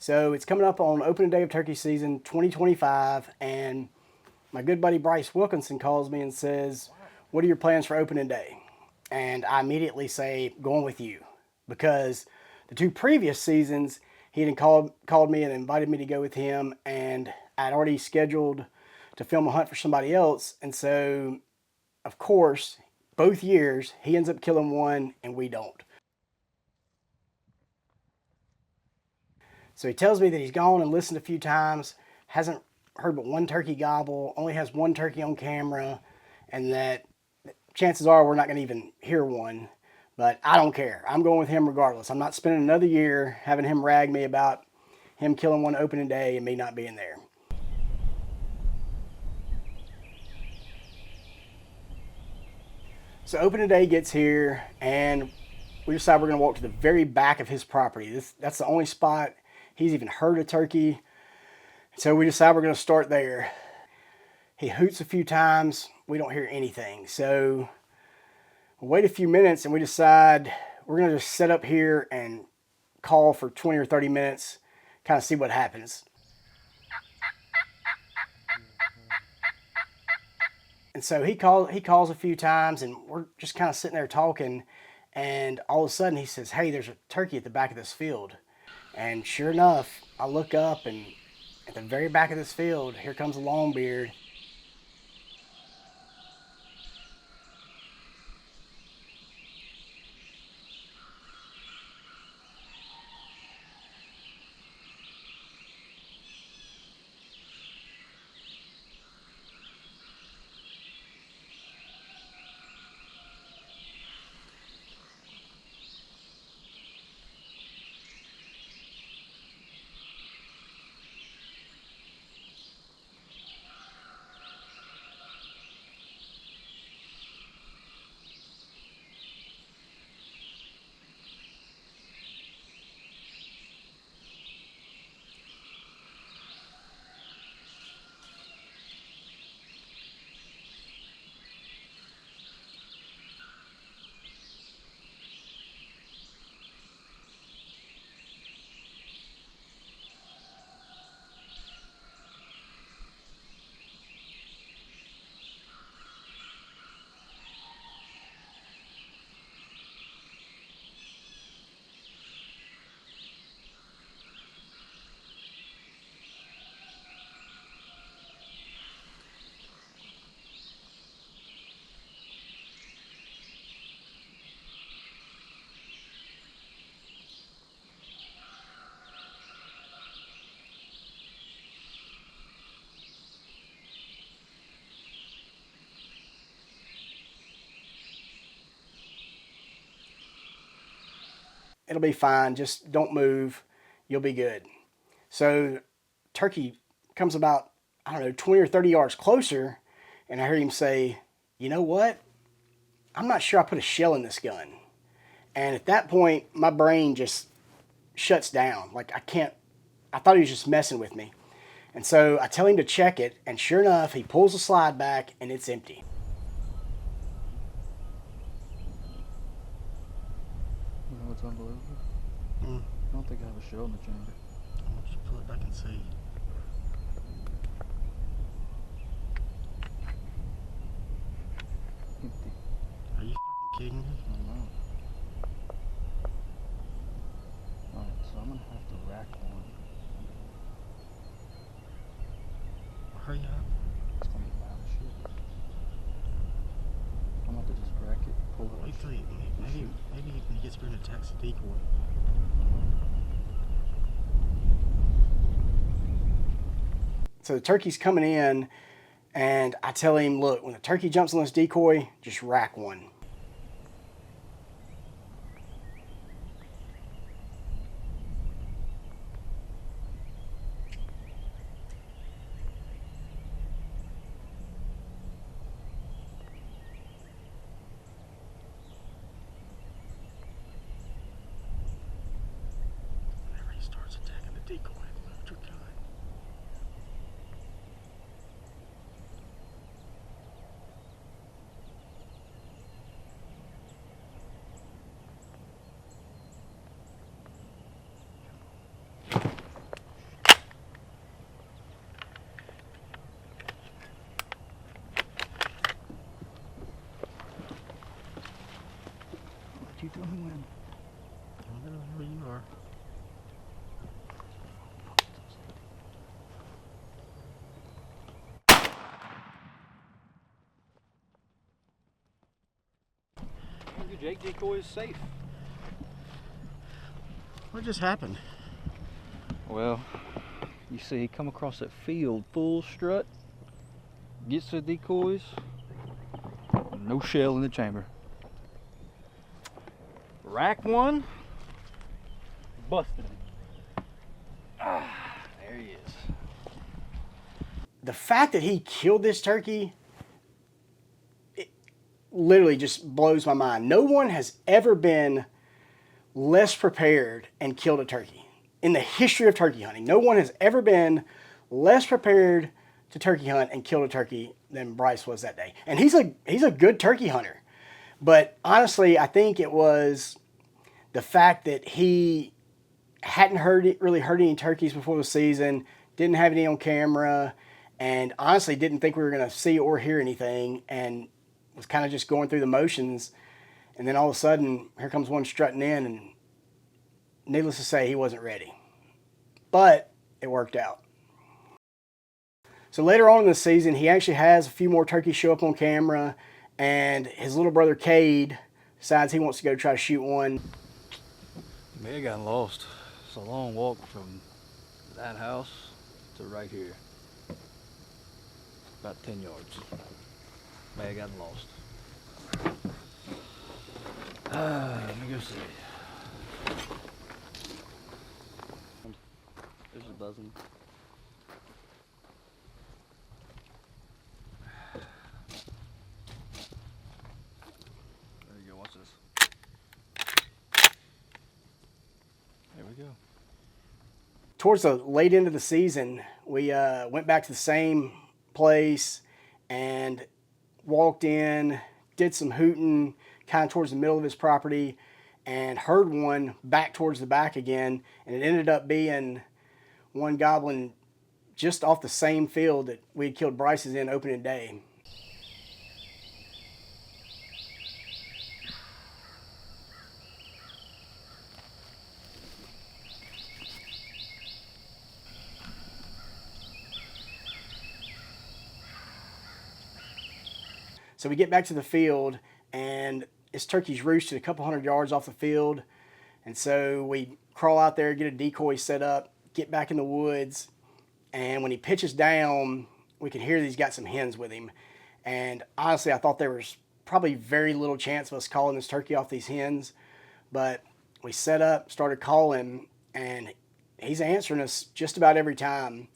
So it's coming up on opening day of turkey season 2025, and my good buddy Brice Wilkinson calls me and says, "What are your plans for opening day?" And I immediately say, "Going with you," because the two previous seasons he had called me and invited me to go with him, and I'd already scheduled to film a hunt for somebody else, and so of course both years he ends up killing one and we don't. So he tells me that he's gone and listened a few times, hasn't heard but one turkey gobble, only has one turkey on camera, and that chances are we're not going to even hear one. But I don't care. I'm going with him regardless. I'm not spending another year having him rag me about him killing one opening day and me not being there. So opening day gets here, and we decide we're going to walk to the very back of his property. That's the only spot he's even heard a turkey. So we decide we're going to start there. He hoots a few times. We don't hear anything. So we wait a few minutes and we decide we're going to just set up here and call for 20 or 30 minutes, kind of see what happens. And so he calls a few times, and we're just kind of sitting there talking, and all of a sudden he says, "Hey, there's a turkey at the back of this field." And sure enough, I look up, and at the very back of this field, here comes a longbeard. It'll be fine. Just don't move. You'll be good. So turkey comes about, I don't know, 20 or 30 yards closer, and I hear him say, "You know what? I'm not sure I put a shell in this gun." And at that point, my brain just shuts down. Like I thought he was just messing with me. And so I tell him to check it, and sure enough, he pulls the slide back and it's empty. You know what's unbelievable? I don't think I have a shell in the chamber. Why don't you pull it back and see? Empty. Are you fucking kidding me? I know. Alright, so I'm gonna have to rack one. Hurry up. It's gonna be loud as shit. I'm gonna have to just rack it, pull it. Wait till maybe when he gets ready to attacks the decoy. So the turkey's coming in, and I tell him, "Look, when the turkey jumps on this decoy, just rack one." Whenever he starts attacking the decoy, move your gun. Tell me when. I don't know who you are. Your Jake decoy is safe. What just happened? Well, you see, he come across that field full strut, gets the decoys, no shell in the chamber. Rack one, busted him. Ah, there he is. The fact that he killed this turkey, it literally just blows my mind. No one has ever been less prepared and killed a turkey. In the history of turkey hunting, no one has ever been less prepared to turkey hunt and killed a turkey than Brice was that day. And he's a good turkey hunter. But honestly, I think it was the fact that he hadn't really heard any turkeys before the season, didn't have any on camera, and honestly didn't think we were going to see or hear anything, and was kind of just going through the motions. And then all of a sudden, here comes one strutting in, and needless to say, he wasn't ready. But it worked out. So later on in the season, he actually has a few more turkeys show up on camera, and his little brother Cade decides he wants to go try to shoot one. May have gotten lost. It's a long walk from that house to right here. About 10 yards. May have gotten lost. Let me go see. There's a buzzing. There you go, watch this. There we go. Towards the late end of the season, we went back to the same place and walked in, did some hooting kind of towards the middle of his property, and heard one back towards the back again, and it ended up being one gobbling just off the same field that we had killed Brice's in opening day. So we get back to the field, and this turkey's roosted a couple hundred yards off the field. And so we crawl out there, get a decoy set up, get back in the woods. And when he pitches down, we can hear that he's got some hens with him. And honestly, I thought there was probably very little chance of us calling this turkey off these hens. But we set up, started calling, and he's answering us just about every time.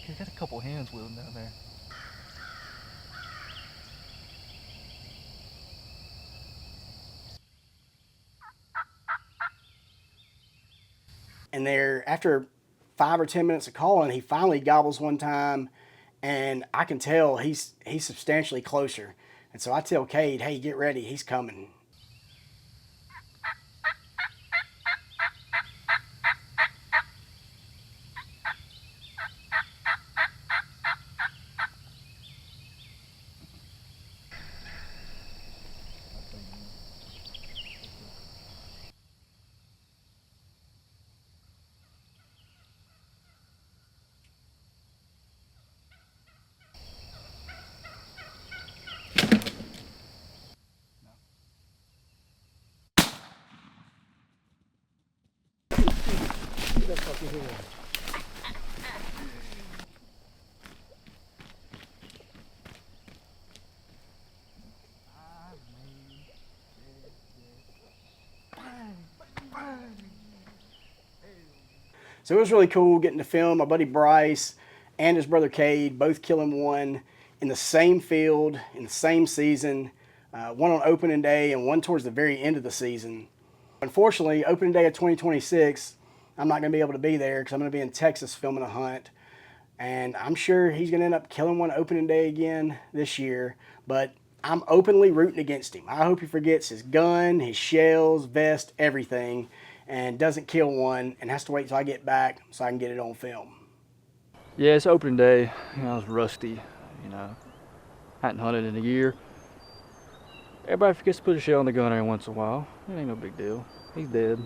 He's got a couple hens with him down there. And there, after 5 or 10 minutes of calling, he finally gobbles one time, and I can tell he's substantially closer. And so I tell Cade, hey, get ready, he's coming. So it was really cool getting to film my buddy Brice and his brother Cade both killing one in the same field, in the same season, one on opening day and one towards the very end of the season. Unfortunately, opening day of 2026, I'm not going to be able to be there because I'm going to be in Texas filming a hunt. And I'm sure he's going to end up killing one opening day again this year, but I'm openly rooting against him. I hope he forgets his gun, his shells, vest, everything, and doesn't kill one and has to wait till I get back so I can get it on film. Yeah, it's opening day. You know, I was rusty. You know, hadn't hunted in a year. Everybody forgets to put a shell in the gun every once in a while. It ain't no big deal. He's dead.